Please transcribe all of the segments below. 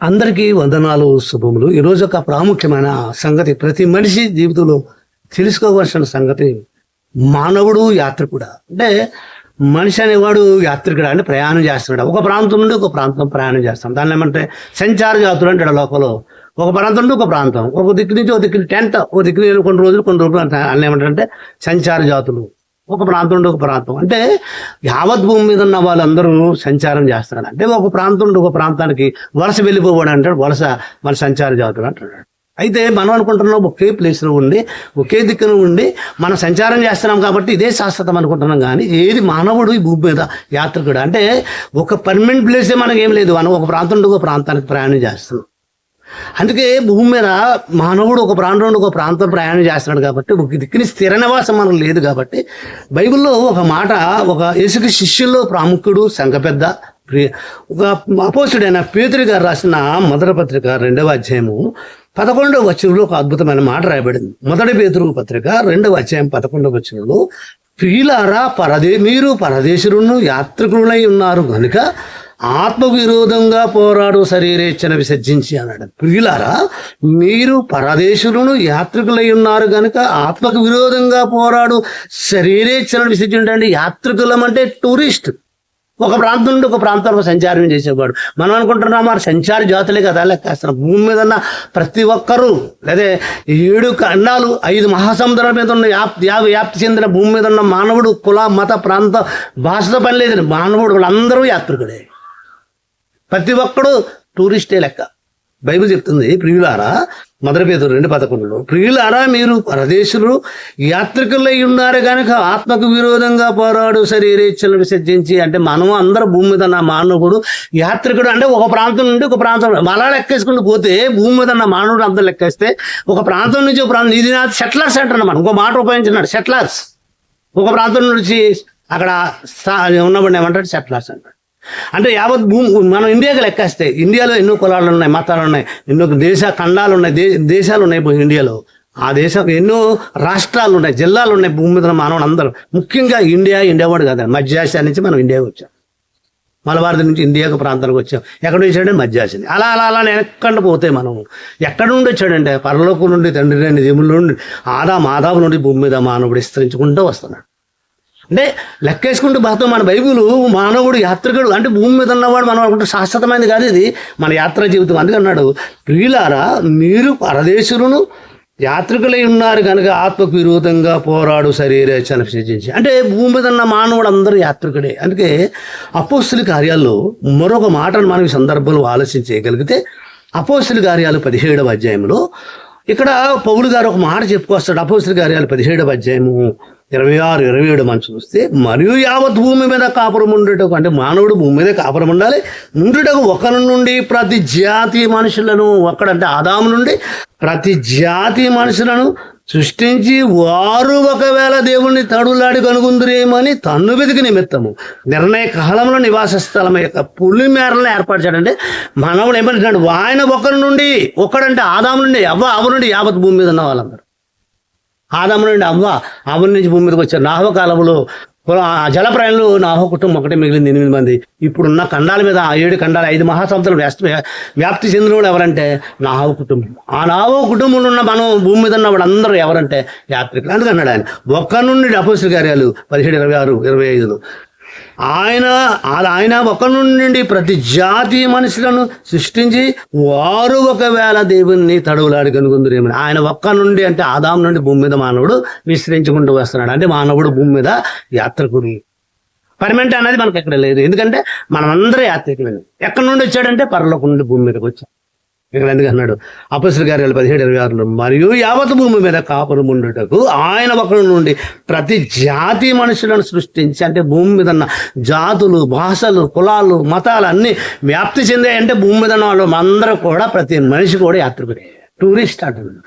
అందరికీ వందనాలు, శుభములు. ఈరోజు ఒక ప్రాముఖ్యమైన సంగతి ప్రతి మనిషి జీవితంలో తెలుసుకోవలసిన సంగతి, మానవుడు యాత్రికుడా. అంటే మనిషి అనేవాడు యాత్రికుడా, అంటే ప్రయాణం చేస్తున్నాడు. ఒక ప్రాంతం నుండి ఒక ప్రాంతం ప్రయాణం చేస్తాం. దాన్ని ఏమంటే సంచార జాతులు అంటాడు లోపల. ఒక ప్రాంతం నుండి ఒక ప్రాంతం, ఒక దిక్కు నుంచి ఒక దిక్కు టెంట్, ఒక దిక్కు కొన్ని రోజులు అన్నీ ఏమంటారంటే సంచార జాతులు. ఒక ప్రాంతం నుండి ఒక ప్రాంతం అంటే యావత్ భూమి మీద ఉన్న వాళ్ళందరూ సంచారం చేస్తున్నాడు. అంటే ఒక ప్రాంతం నుండి ఒక ప్రాంతానికి వలస వెళ్ళిపోవాడు అంటాడు. మన సంచార జాతులు అంటాడు. అయితే మనం అనుకుంటున్నాం ఒకే ప్లేస్లో ఉండి ఒకే దిక్కున ఉండి మనం సంచారం చేస్తున్నాం కాబట్టి ఇదే శాశ్వతం అనుకుంటున్నాం. కానీ ఏది మానవుడు ఈ భూమి మీద యాత్రికుడు అంటే ఒక పర్మనెంట్ ప్లేసే మనకి ఏం లేదు. మనం ఒక ప్రాంతం నుండి ఒక ప్రాంతానికి ప్రయాణం చేస్తున్నాం. అందుకే భూమి మీద మానవుడు ఒక ప్రాంతం నుండి ఒక ప్రాంతం ప్రయాణం చేస్తున్నాడు కాబట్టి ఒక దిక్కుని స్థిర నివాసం మనకు లేదు. కాబట్టి బైబిల్లో ఒక మాట, ఒక యేసుకి శిష్యుల్లో ప్రాముఖ్యుడు, సంఘ పెద్ద, ఒక అపోస్తుడైన పేతురు గారు రాసిన మొదటి పత్రిక 2వ అధ్యాయము 11వ వచనంలో ఒక అద్భుతమైన మాట రాయబడింది. మొదటి పేతురు పత్రిక 2వ అధ్యాయం 11వ వచనంలో, ప్రియులారా మీరు పరదేశులను యాత్రికులై ఉన్నారు కనుక ఆత్మకు విరోధంగా పోరాడు శరీరేచ్ఛను విసర్జించి అన్నాడు. ప్రియులారా మీరు పరదేశులను యాత్రికులై ఉన్నారు కనుక ఆత్మకు విరోధంగా పోరాడు శరీరేచ్ఛను విసర్జించండి. యాత్రికులం అంటే టూరిస్ట్, ఒక ప్రాంతం నుండి ఒక ప్రాంతంలో సంచారం చేసేవాడు. మనం అనుకుంటున్నాం మరి సంచార జాతులే కదా లెక్కేస్తున్నాం. భూమి మీద ఉన్న ప్రతి ఒక్కరూ, లేదా 7 ఖండాలు 5 మహాసముద్రాల మీద ఉన్న వ్యాప్తి చెందిన భూమి మీద ఉన్న మానవుడు కుల, మత, ప్రాంత, భాషతో పని లేదని మానవుడు వాళ్ళందరూ యాత్రికుడే. ప్రతి ఒక్కడు టూరిస్టే లెక్క. బైబిల్ చెప్తుంది, ప్రియులారా మొదటి పేతురు 2:11లో, ప్రియులారా మీరు పరదేశులు యాత్రికులై ఉన్నారు కనుక ఆత్మకు విరోధంగా పోరాడు శరీరేచ్ఛలను విసర్జించి. అంటే మనం అందరూ భూమి మీద ఉన్న మానవుడు యాత్రికుడు. అంటే ఒక ప్రాంతం నుండి ఒక ప్రాంతం అలా లెక్కేసుకుంటూ పోతే భూమి మీద ఉన్న మానవుడు అంతా లెక్కేస్తే ఒక ప్రాంతం నుంచి ఒక ప్రాంతం, ఇది నా సెటిలర్స్ అంటున్నాం. మనం ఇంకో మాట ఉపయోగించినాడు, సెటిలర్స్. ఒక ప్రాంతం నుంచి అక్కడ ఉన్నవాడిని ఏమంటాడు, సెటిలర్స్ అంటాడు. అంటే యావత్ భూమి మనం ఇండియాకి లెక్కేస్తే ఇండియాలో ఎన్నో కులాలు ఉన్నాయి, మతాలు ఉన్నాయి, ఎన్నో ఖండాలు ఉన్నాయి, దేశాలు ఉన్నాయి. ఇండియాలో ఆ దేశం ఎన్నో రాష్ట్రాలు ఉన్నాయి, జిల్లాలు ఉన్నాయి. భూమి మీద మానవుడు అందరూ, ముఖ్యంగా ఇండియా వాడు కాదు, మధ్యాసియా నుంచి మనం ఇండియాకి వచ్చాం. మలబారత నుంచి ఇండియాకు ప్రాంతానికి వచ్చాం. ఎక్కడ వచ్చాడంటే మధ్యాసిని. అలా అలా అలా ఎక్కడ పోతే మనం ఎక్కడ నుండి వచ్చాడంటే పరలోకం నుండి, తండ్రి నుండి, దేవుళ్ళ నుండి, ఆదాము నుండి భూమి మీద మానవుడు విస్తరించుకుంటూ వస్తున్నాడు. అంటే లెక్కేసుకుంటూ బాతో మన బైబిల్ మానవుడు యాత్రికుడు అంటే భూమి మీద ఉన్నవాడు మనం అనుకుంటే శాశ్వతమైనది కాదు, ఇది మన యాత్రా జీవితం. అందుకే అన్నాడు, ప్రియులారా మీరు పరదేశులను యాత్రికులై ఉన్నారు కనుక ఆత్మకు విరోధంగా పోరాడు శరీరేచ్ఛను విసర్జించి. అంటే భూమి మీద ఉన్న మానవుడు అందరూ యాత్రికుడే. అందుకే అపోస్తుల కార్యాల్లో మరొక మాటను మనం ఈ సందర్భంలో ఆలోచన చేయగలిగితే, అపోస్తుల కార్యాలు 17వ అధ్యాయంలో ఇక్కడ పౌలు గారు ఒక మాట చెప్పుకొస్తాడు. అపోస్తుల కార్యాలు 17వ అధ్యాయము 26, 27 మనం చూస్తే, మరియు యావత్ భూమి మీద కాపురం ఉండేటకు, అంటే మానవుడు భూమి మీద కాపురం ఉండాలి. ఉండేటకు ఒకరి నుండి ప్రతి జాతి మనుషులను, ఒక్కడంటే ఆదాము నుండి ప్రతి జాతి మనుషులను సృష్టించి వారు ఒకవేళ దేవుణ్ణి తడులాడి కనుగొందురేమని తన్ను వెతికి నిమిత్తము నిర్ణయ కాలంలో నివాస స్థలం యొక్క పులి మేరలను ఏర్పరిచాడంటే మనవుడు ఏమంటున్నాడు, ఆయన ఒకరి నుండి, ఒక్కడంటే ఆదాము నుండి అవ్వ నుండి యావత్ భూమి మీద ఉన్న వాళ్ళందరూ, ఆదాము నుండి అవ్వ నుంచి భూమి మీదకి వచ్చారు. నాహవ కాలంలో జలప్రాయంలో నాహవ కుటుంబం ఒకటే మిగిలింది, 8 మంది. ఇప్పుడున్న ఖండాల మీద 7 ఖండాలు 5 మహాసముద్రాలు వ్యాప్తి చెందిన వాళ్ళు ఎవరంటే నాహవ కుటుంబం. ఆ నాహవ కుటుంబంలో ఉన్న మనం భూమి మీద ఉన్న వాళ్ళందరూ ఎవరంటే యాత్రికులు. అందుకన్నాడు ఆయన ఒక్క నుండి అపోస్తుల కార్యాలు 17, 26, 25లో ఆయన ఒక నుండి ప్రతి జాతి మనుషులను సృష్టించి వారు ఒకవేళ దేవుణ్ణి తడవులాడి కనుగొందురేమని. ఆయన ఒక్క నుండి అంటే ఆదాము నుండి భూమి మీద మానవుడు విస్తరించుకుంటూ వస్తున్నాడు. అంటే మానవుడు భూమి మీద యాత్రికుడు. పర్మనెంట్ అనేది మనకు ఎక్కడ లేదు. ఎందుకంటే మనం అందరూ యాత్రికులు. ఎక్కడి నుండి వచ్చాడంటే పరలోకం నుండి భూమి మీదకి వచ్చాం. ఇక్కడ ఎందుకు అన్నాడు, అపోస్తుల కార్యాలు 17, 26లో, మరియు యావత్ భూమి మీద కాపురం ఉండుటకు ఆయన ఒకరి నుండి ప్రతి జాతి మనుషులను సృష్టించి. అంటే భూమి మీద ఉన్న జాతులు, భాషలు, కులాలు, మతాలు అన్నీ వ్యాప్తి చెందాయంటే భూమి మీద ఉన్న వాళ్ళు అందరూ కూడా, ప్రతి మనిషి కూడా యాత్రికుడే, టూరిస్ట్ అంటున్నాడు,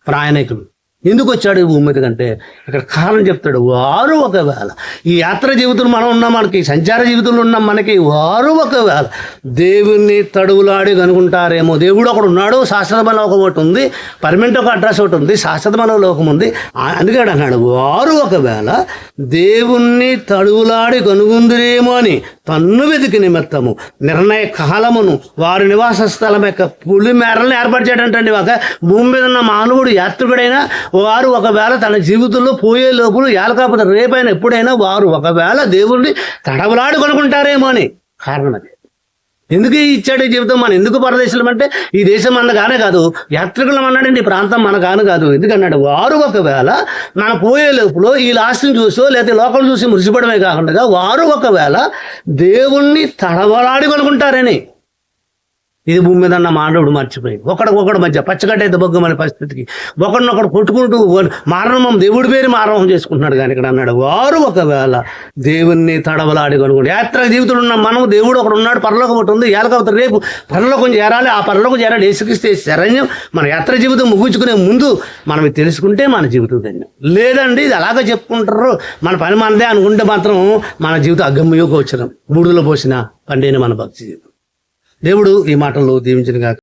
ప్రయాణికులు. ఎందుకు వచ్చాడు ఈ భూమి మీద కంటే ఇక్కడ కారణం చెప్తాడు. వారు ఒకవేళ ఈ యాత్ర జీవితంలో మనం ఉన్నాం, మనకి సంచార జీవితంలో ఉన్నాం, మనకి వారు ఒకవేళ దేవుణ్ణి తడువులాడి కనుకుంటారేమో. దేవుడు ఒకడు ఉన్నాడు, శాశ్వతమైన లోకం ఒకటి ఉంది, పర్మనెంట్ ఒక అడ్రస్ ఒకటి ఉంది, శాశ్వతమైన లోకం ఉంది. అందుకే అన్నాడు, వారు ఒకవేళ దేవుణ్ణి తడువులాడి కనుగొందురేమో అని తన్ను వెతికి నిమిత్తము నిర్ణయ కాలమును వారి నివాస స్థలం యొక్క పులి మేరలను ఏర్పరిచాడంటండి. ఒక భూమి మీద ఉన్న మానవుడు యాత్రికుడైనా వారు ఒకవేళ తన జీవితంలో పోయే లోపల కాకపోతే రేపైనా ఎప్పుడైనా వారు ఒకవేళ దేవుడిని తడవలాడు కొనుక్కుంటారేమో అని కారణం అది. ఎందుకు ఇచ్చాడు ఈ జీవితం? మనం ఎందుకు పరదేశం అంటే ఈ దేశం మన కానే కాదు, యాత్రికులం అన్నాడండి, ఈ ప్రాంతం మన కాను కాదు. ఎందుకన్నాడు? వారు ఒకవేళ మన పోయే లోపల ఈ లాస్ట్ని చూసో లేకపోతే లోకం చూసి మురిసిపడమే కాకుండా వారు ఒకవేళ దేవుణ్ణి తడవలాడి కొనుక్కుంటారని. ఇది భూమి మీద ఉన్న మానవుడు మర్చిపోయి ఒకడికొకడు మధ్య పచ్చగడ్డ బొగ్గమనే పరిస్థితికి ఒకడినొకడు కొట్టుకుంటూ మారణం దేవుడి పేరు మారణం చేసుకుంటున్నాడు. కానీ ఇక్కడ అన్నాడు వారు ఒకవేళ దేవుణ్ణి తడవలాడి కొనుక్కుంటారు. యాత్ర జీవితంలో ఉన్న మనం దేవుడు ఒకడు ఉన్నాడు, పరలోకం ఒకటి ఉంది, ఏలకపోతే రేపు పరలోకం చేరాలి, ఆ పరలోకం చేరాలి, యేసుక్రీస్తు శరణ్యం. మన యాత్ర జీవితం ముగించుకునే ముందు మనం ఇది తెలుసుకుంటే మన జీవితం ధన్యం. లేదండి ఇది అలాగే చెప్పుకుంటారు, మన పని మనదే అనుకుంటే మాత్రం మన జీవితం అగమ్యయోగ వచ్చిన బూడిదలో పోసిన పండేని మన భక్తి జీవితం. దేవుడు ఈ మాటలు దీవించిన గాక.